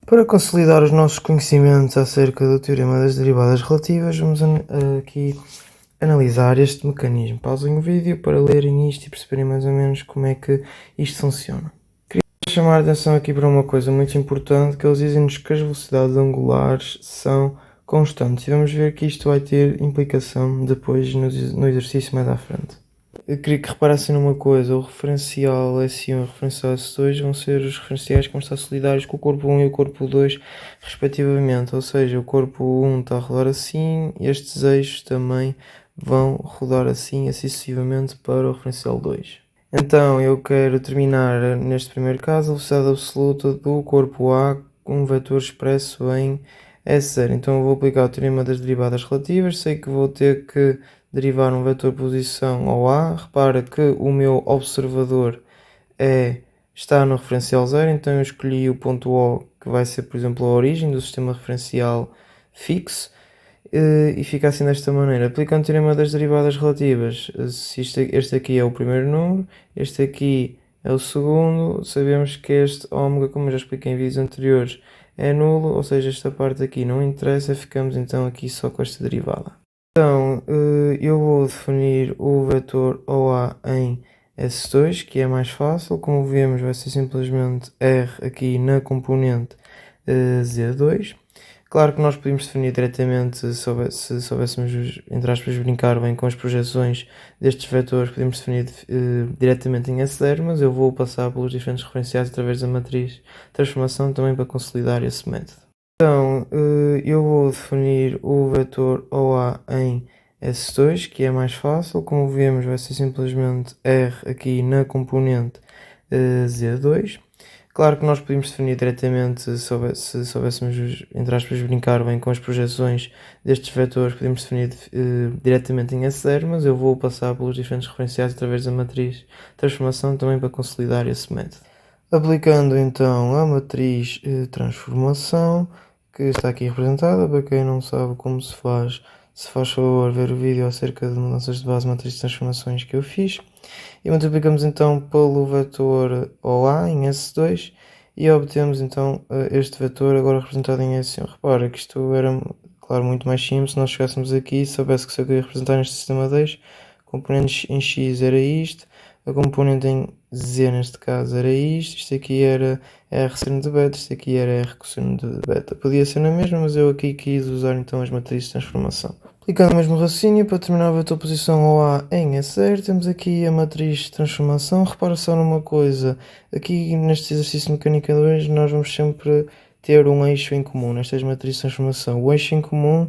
Para consolidar os nossos conhecimentos acerca do teorema das derivadas relativas, vamos aqui analisar este mecanismo. Pausem o vídeo para lerem isto e perceberem mais ou menos como é que isto funciona. Queria chamar a atenção aqui para uma coisa muito importante, que eles dizem-nos que as velocidades angulares são constantes. E vamos ver que isto vai ter implicação depois no exercício mais à frente. Eu queria que reparassem numa coisa: o referencial S1 e o referencial S2 vão ser os referenciais que vão estar solidários com o corpo 1 e o corpo 2 respectivamente, ou seja, o corpo 1 está a rodar assim e estes eixos também vão rodar assim sucessivamente para o referencial 2. Então eu quero terminar neste primeiro caso a velocidade absoluta do corpo A com um vetor expresso em S0. Então eu vou aplicar o teorema das derivadas relativas, sei que vou ter que derivar um vetor posição ao A. Repara que o meu observador está no referencial 0, então eu escolhi o ponto O, que vai ser, por exemplo, a origem do sistema referencial fixo, e fica assim desta maneira. Aplicando o teorema das derivadas relativas, se este aqui é o primeiro número, este aqui é o segundo, sabemos que este ômega, como eu já expliquei em vídeos anteriores, é nulo, ou seja, esta parte aqui não interessa, ficamos então aqui só com esta derivada. Então, eu vou definir o vetor OA em S2, que é mais fácil. Como vemos, vai ser simplesmente R aqui na componente Z2. Claro que nós podíamos definir diretamente, se soubéssemos, entre aspas, brincar bem com as projeções destes vetores, podíamos definir diretamente em S0, mas eu vou passar pelos diferentes referenciais através da matriz de transformação também para consolidar esse método. Então, eu vou definir o vetor OA em S2, que é mais fácil. Como vemos, vai ser simplesmente R aqui na componente Z2. Claro que nós podíamos definir diretamente, se soubéssemos, entre aspas, brincar bem com as projeções destes vetores, podíamos definir diretamente em S0, mas eu vou passar pelos diferentes referenciais através da matriz de transformação também para consolidar esse método. Aplicando então a matriz transformação, que está aqui representada. Para quem não sabe como se faz favor ver o vídeo acerca de mudanças de base, matriz de transformações que eu fiz. E multiplicamos então pelo vetor OA em S2 e obtemos então este vetor agora representado em S1. Repara que isto era, claro, muito mais simples se nós chegássemos aqui e soubesse que se eu queria representar neste sistema 2, componentes em X era isto, a componente em Z neste caso era isto aqui era R seno de beta, isto aqui era R cosseno de beta. Podia ser na mesma, mas eu aqui quis usar então as matrizes de transformação. Aplicando o mesmo raciocínio para terminar a vetor posição OA em S0, temos aqui a matriz de transformação. Repara só numa coisa: aqui neste exercício de mecânica 2 nós vamos sempre ter um eixo em comum nestas matrizes de transformação. O eixo em comum,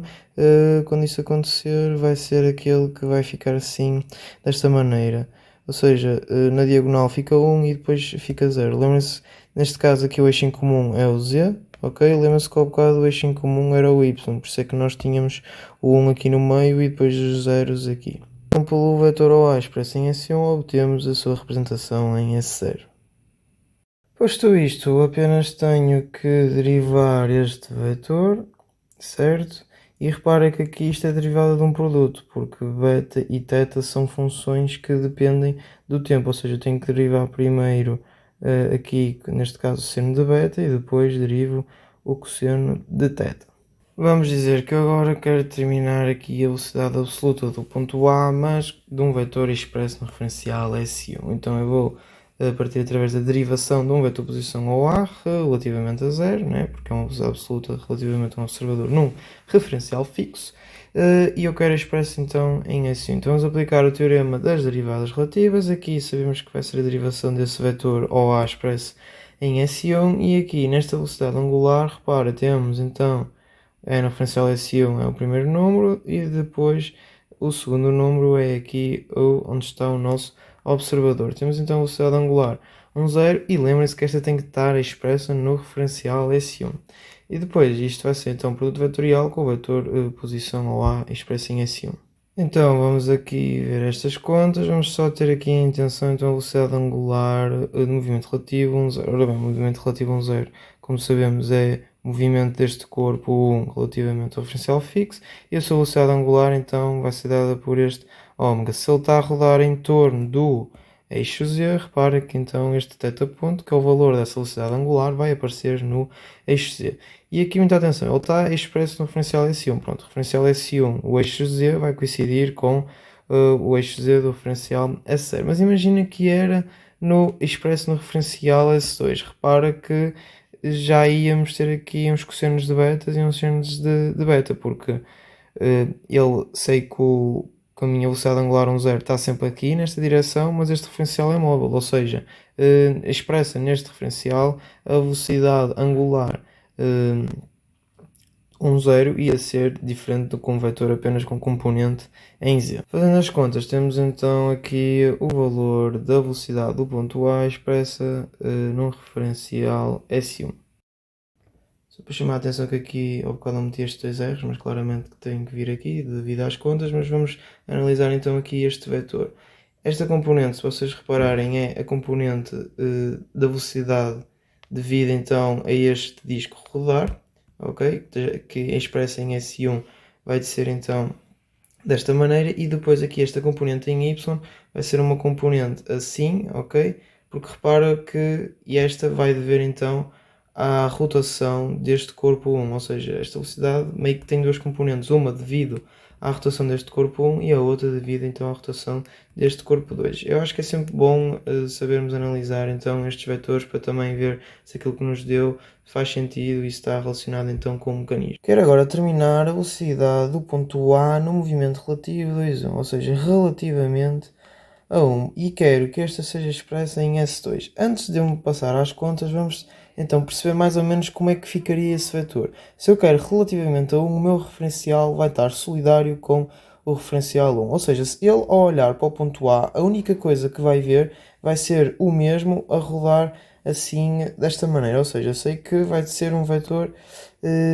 quando isso acontecer, vai ser aquele que vai ficar assim, desta maneira. Ou seja, na diagonal fica 1 e depois fica 0. Lembrem-se, neste caso aqui o eixo em comum é o Z, ok? Lembra-se que ao bocado o eixo em comum era o Y, por isso é que nós tínhamos o 1 aqui no meio e depois os zeros aqui. Então, pelo vetor OA expresso em S1, obtemos a sua representação em S0. Posto isto, apenas tenho que derivar este vetor, certo? E repara que aqui isto é derivada de um produto, porque beta e θ são funções que dependem do tempo, ou seja, eu tenho que derivar primeiro aqui, neste caso, o seno de beta e depois derivo o cosseno de θ. Vamos dizer que agora quero determinar aqui a velocidade absoluta do ponto A, mas de um vetor expresso no referencial S1. Então eu vou partir através da derivação de um vetor posição ao A relativamente a zero, né? Porque é uma velocidade absoluta relativamente a um observador num referencial fixo, e eu quero expresso então em S1. Então vamos aplicar o teorema das derivadas relativas. Aqui sabemos que vai ser a derivação desse vetor OA expresso em S1, e aqui nesta velocidade angular, repara, temos então no referencial S1 é o primeiro número e depois o segundo número é aqui onde está o nosso observador. Temos então a velocidade angular 0 e lembrem-se que esta tem que estar expressa no referencial S1. E depois isto vai ser então produto vetorial com o vetor posição ao A expresso em S1. Então vamos aqui ver estas contas. Vamos só ter aqui a intenção, então a velocidade angular de movimento relativo 1,0. Ora bem, movimento relativo 1,0, como sabemos, é movimento deste corpo 1 relativamente ao referencial fixo, e a sua velocidade angular então vai ser dada por este ômega. Se ele está a rodar em torno do eixo Z, repara que então este θ-ponto, que é o valor dessa velocidade angular, vai aparecer no eixo Z. E aqui muita atenção, ele está expresso no referencial S1. Pronto, o referencial S1, o eixo Z vai coincidir com o eixo Z do referencial S0. Mas imagina que era expresso no referencial S2. Repara que já íamos ter aqui uns cossenos de beta e uns senos de beta, porque ele sei que com a minha velocidade angular 1,0 está sempre aqui nesta direção, mas este referencial é móvel, ou seja, expressa neste referencial a velocidade angular 1,0 ia ser diferente do que um vetor apenas com componente em Z. Fazendo as contas, temos então aqui o valor da velocidade do ponto A expressa num referencial S1. Só para chamar a atenção que aqui ao bocado não meti estes dois erros, mas claramente que tenho que vir aqui devido às contas, mas vamos analisar então aqui este vetor. Esta componente, se vocês repararem, é a componente da velocidade devido então a este disco rodar, ok? Que é expressa em S1 vai ser então desta maneira, e depois aqui esta componente em Y vai ser uma componente assim, ok? Porque repara que esta vai dever então à rotação deste corpo 1, ou seja, esta velocidade meio que tem duas componentes, uma devido à rotação deste corpo 1 e a outra devido então à rotação deste corpo 2. Eu acho que é sempre bom sabermos analisar então estes vetores para também ver se aquilo que nos deu faz sentido e está relacionado então com o mecanismo. Quero agora terminar a velocidade do ponto A no movimento relativo 2,1, ou seja, relativamente a 1, e quero que esta seja expressa em S2. Antes de eu me passar às contas, vamos então perceber mais ou menos como é que ficaria esse vetor. Se eu quero relativamente a 1, o meu referencial vai estar solidário com o referencial 1. Ou seja, se ele ao olhar para o ponto A, a única coisa que vai ver vai ser o mesmo a rodar assim, desta maneira. Ou seja, eu sei que vai ser um vetor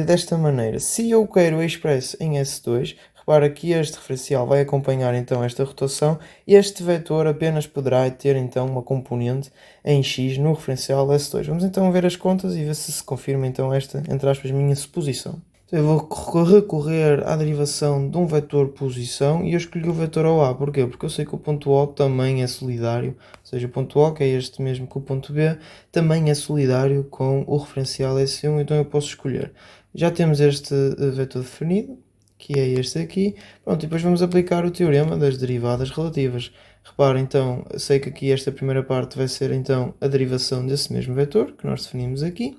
desta maneira. Se eu quero expresso em S2, repara que este referencial vai acompanhar então esta rotação e este vetor apenas poderá ter então uma componente em x no referencial S2. Vamos então ver as contas e ver se confirma então esta, entre aspas, minha suposição. Então, eu vou recorrer à derivação de um vetor posição e eu escolhi o vetor OA. Porquê? Porque eu sei que o ponto O também é solidário, ou seja, o ponto O, que é este mesmo que o ponto B, também é solidário com o referencial S1, então eu posso escolher. Já temos este vetor definido, que é este aqui. Pronto, e depois vamos aplicar o teorema das derivadas relativas. Repara, então, sei que aqui esta primeira parte vai ser então a derivação desse mesmo vetor, que nós definimos aqui.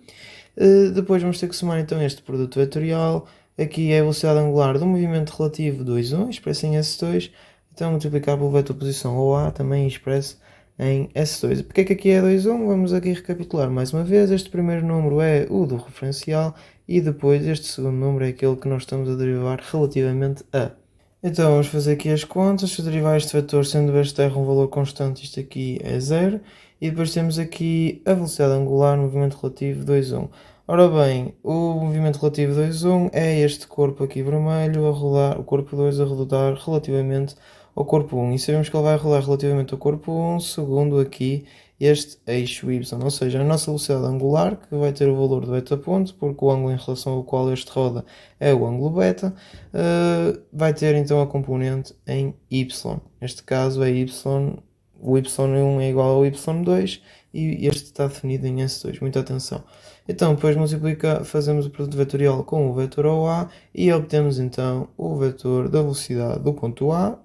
Depois vamos ter que somar então este produto vetorial. Aqui é a velocidade angular do movimento relativo 2,1, expresso em S2. Então multiplicar pelo vetor posição OA, também expresso em S2. Porque é que aqui é 2,1? Vamos aqui recapitular mais uma vez. Este primeiro número é o do referencial e depois este segundo número é aquele que nós estamos a derivar relativamente a. Então vamos fazer aqui as contas. Se eu derivar este vetor sendo este R um valor constante, isto aqui é 0. E depois temos aqui a velocidade angular no movimento relativo 2,1. Ora bem, o movimento relativo 2,1 é este corpo aqui vermelho a rodar, o corpo 2 a rodar relativamente ao corpo 1. E sabemos que ele vai rodar relativamente ao corpo 1 segundo aqui este eixo Y, ou seja, a nossa velocidade angular, que vai ter o valor do beta ponto, porque o ângulo em relação ao qual este roda é o ângulo beta, vai ter então a componente em Y. Neste caso é Y, o Y1 é igual ao Y2 e este está definido em S2, muita atenção. Então depois fazemos o produto vetorial com o vetor OA e obtemos então o vetor da velocidade do ponto A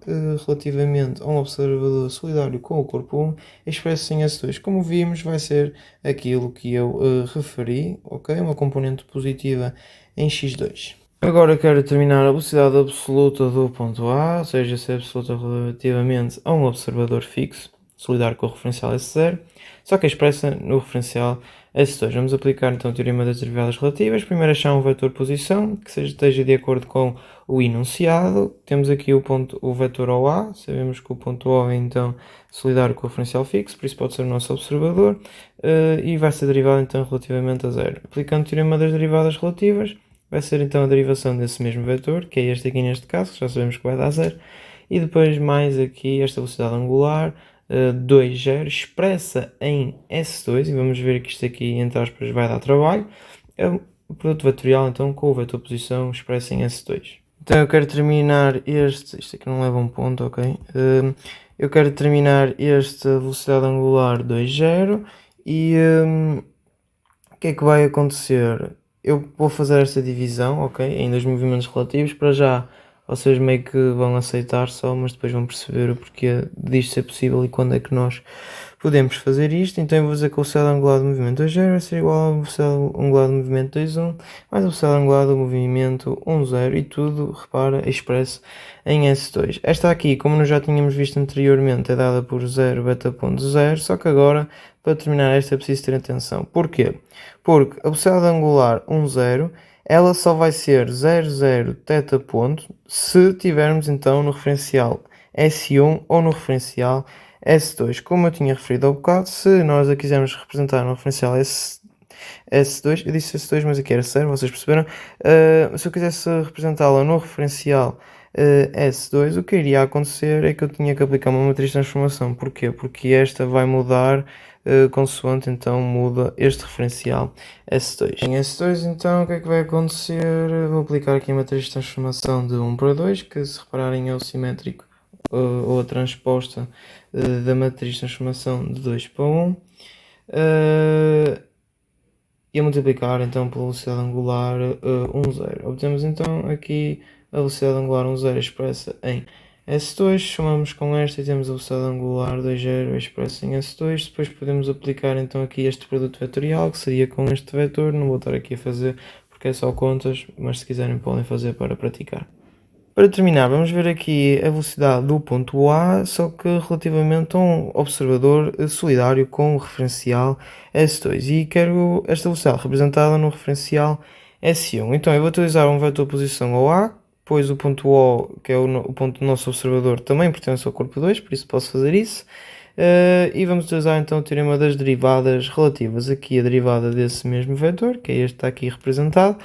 relativamente a um observador solidário com o corpo 1 expresso em S2. Como vimos, vai ser aquilo que eu referi, ok? Uma componente positiva em x2. Agora quero determinar a velocidade absoluta do ponto A, ou seja, se é absoluta relativamente a um observador fixo, solidário com o referencial S0, só que é expressa no referencial S2. Vamos aplicar então o teorema das derivadas relativas. Primeiro achar um vetor posição que esteja de acordo com o enunciado. Temos aqui o vetor OA, sabemos que o ponto O é então solidário com o referencial fixo, por isso pode ser o nosso observador, e vai ser derivado então relativamente a 0. Aplicando o teorema das derivadas relativas, vai ser então a derivação desse mesmo vetor, que é este aqui neste caso, que já sabemos que vai dar 0, e depois mais aqui esta velocidade angular, 2,0, expressa em S2, e vamos ver que isto aqui, entre aspas, vai dar trabalho, é o produto vetorial então com o vetor posição expresso em S2. Então eu quero terminar isto aqui não leva um ponto, ok? eu quero determinar esta velocidade angular 2,0 e o que é que vai acontecer? Eu vou fazer esta divisão, ok, em dois movimentos relativos. Para já vocês meio que vão aceitar só, mas depois vão perceber o porquê disto ser possível e quando é que nós podemos fazer isto. Então eu vou dizer que a velocidade angular do movimento 2,0 vai ser igual à velocidade angular do movimento 2,1 mais a velocidade angular do movimento 1,0 e tudo, repara, expresso em S2. Esta aqui, como nós já tínhamos visto anteriormente, é dada por 0 beta ponto 0, só que agora, para terminar esta, é preciso ter atenção. Porquê? Porque a velocidade angular 1,0 ela só vai ser 0,0 θ ponto se tivermos então no referencial S1 ou no referencial S2. Como eu tinha referido há bocado, se nós a quisermos representar no referencial S2, eu disse S2, mas aqui era 0, vocês perceberam? Se eu quisesse representá-la no referencial S2, o que iria acontecer é que eu tinha que aplicar uma matriz de transformação. Porquê? Porque esta vai mudar consoante então muda este referencial S2. Em S2 então o que é que vai acontecer? Vou aplicar aqui a matriz de transformação de 1 para 2, que se repararem é o simétrico ou a transposta da matriz de transformação de 2 para 1. E a multiplicar então pela velocidade angular 1,0. Obtemos então aqui a velocidade angular 1,0 expressa em S2, somamos com esta e temos a velocidade angular 2,0 expressa em S2. Depois podemos aplicar então aqui este produto vetorial, que seria com este vetor. Não vou estar aqui a fazer porque é só contas, mas se quiserem podem fazer para praticar. Para terminar, vamos ver aqui a velocidade do ponto A, só que relativamente a um observador solidário com o referencial S2. E quero esta velocidade representada no referencial S1. Então eu vou utilizar um vetor posição ao A, pois o ponto O, que é o ponto do nosso observador, também pertence ao corpo 2, por isso posso fazer isso. E vamos utilizar então o teorema das derivadas relativas aqui a derivada desse mesmo vetor, que é este que está aqui representado.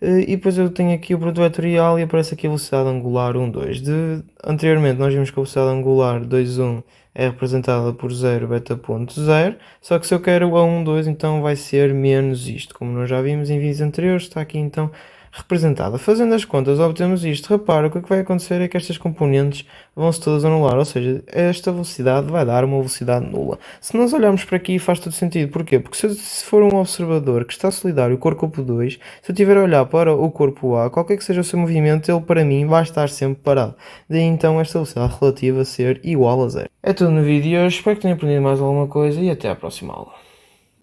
E depois eu tenho aqui o produto vetorial e aparece aqui a velocidade angular 1,2. Anteriormente nós vimos que a velocidade angular 2,1 é representada por 0 beta ponto 0, só que se eu quero a 1,2 então vai ser menos isto, como nós já vimos em vídeos anteriores, está aqui então representada. Fazendo as contas obtemos isto. Repara, o que vai acontecer é que estas componentes vão-se todas anular, ou seja, esta velocidade vai dar uma velocidade nula. Se nós olharmos para aqui faz todo sentido. Porquê? Porque se for um observador que está solidário com o corpo 2, se eu estiver a olhar para o corpo A, qualquer que seja o seu movimento, ele para mim vai estar sempre parado. Daí então esta velocidade relativa ser igual a zero. É tudo no vídeo de hoje, espero que tenham aprendido mais alguma coisa e até à próxima aula.